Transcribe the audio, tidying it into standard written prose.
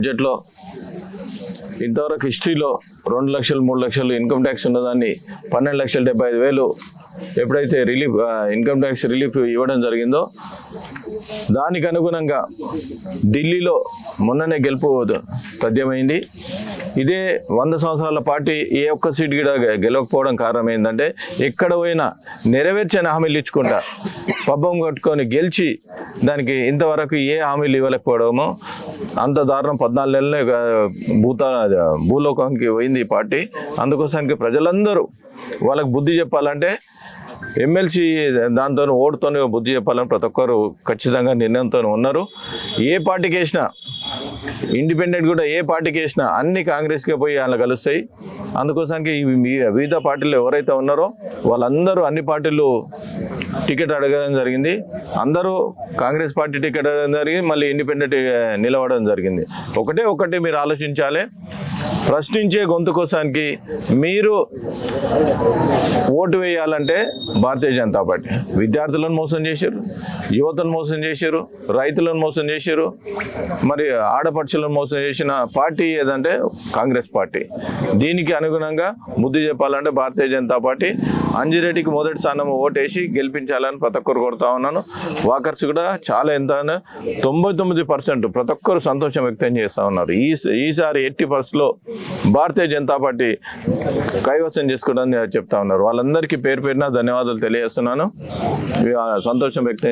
బడ్జెట్లో ఇంతవరకు హిస్టరీలో 2 లక్షలు 3 లక్షలు ఇన్కమ్ ట్యాక్స్ ఉన్నదాన్ని 12,75,000 ఎప్పుడైతే రిలీఫ్ ఇన్కమ్ ట్యాక్స్ రిలీఫ్ ఇవ్వడం జరిగిందో దానికి అనుగుణంగా ఢిల్లీలో మొన్ననే గెలుపు తథ్యమైంది. ఇదే 100 సంవత్సరాల పార్టీ ఏ ఒక్క సీట్ కూడా గెలవకపోవడం కారణం ఏంటంటే ఎక్కడ పోయినా నెరవేర్చని హామీలు ఇచ్చుకుంటా పబ్బం కట్టుకొని గెలిచి దానికి ఇంతవరకు ఏ హామీలు ఇవ్వలేకపోవడము అంత దారుణం. 14 నెలలే భూలోకానికి పోయింది ఈ పార్టీ. అందుకోసానికి ప్రజలందరూ వాళ్ళకి బుద్ధి చెప్పాలంటే ఎమ్మెల్సీ దాంతో ఓటుతోనే బుద్ధి చెప్పాలని ప్రతి ఒక్కరు ఖచ్చితంగా నిర్ణయంతో ఉన్నారు. ఏ పార్టీకి వేసినా ఇండిపెండెంట్ కూడా ఏ పార్టీకి వేసినా అన్ని కాంగ్రెస్కే పోయి అలా కలుస్తాయి. అందుకోసానికి వివిధ పార్టీలు ఎవరైతే ఉన్నారో వాళ్ళందరూ అన్ని పార్టీలు టికెట్ అడగడం జరిగింది. అందరూ కాంగ్రెస్ పార్టీ టికెట్ అడగడం జరిగింది, మళ్ళీ ఇండిపెండెంట్ నిలవడం జరిగింది. ఒకటి మీరు ఆలోచించాలి, ప్రశ్నించే గొంతు కోసానికి మీరు ఓటు వేయాలంటే భారతీయ జనతా పార్టీ. విద్యార్థులను మోసం చేశారు, యువతను మోసం చేశారు, రైతులను మోసం చేశారు, మరి ఆడపడుచులను మోసం చేసిన పార్టీ ఏదంటే కాంగ్రెస్ పార్టీ. దీనికి అనుగుణంగా బుద్ధి చెప్పాలంటే భారతీయ జనతా పార్టీ. అంజిరెడ్డికి మొదటి స్థానం ఓటేసి గెలిపించాలని ప్రతి ఒక్కరు కోరుతా ఉన్నాను. వాకర్స్ కూడా చాలా ఎంత 99% ప్రతి ఒక్కరు సంతోషం వ్యక్తం చేస్తూ ఉన్నారు. ఈసారి 80% భారతీయ జనతా పార్టీ కైవసం చేసుకోవడానికి చెప్తా ఉన్నారు. వాళ్ళందరికీ పేరు పేరున ధన్యవాదాలు తెలియజేస్తున్నాను. సంతోషం వ్యక్తం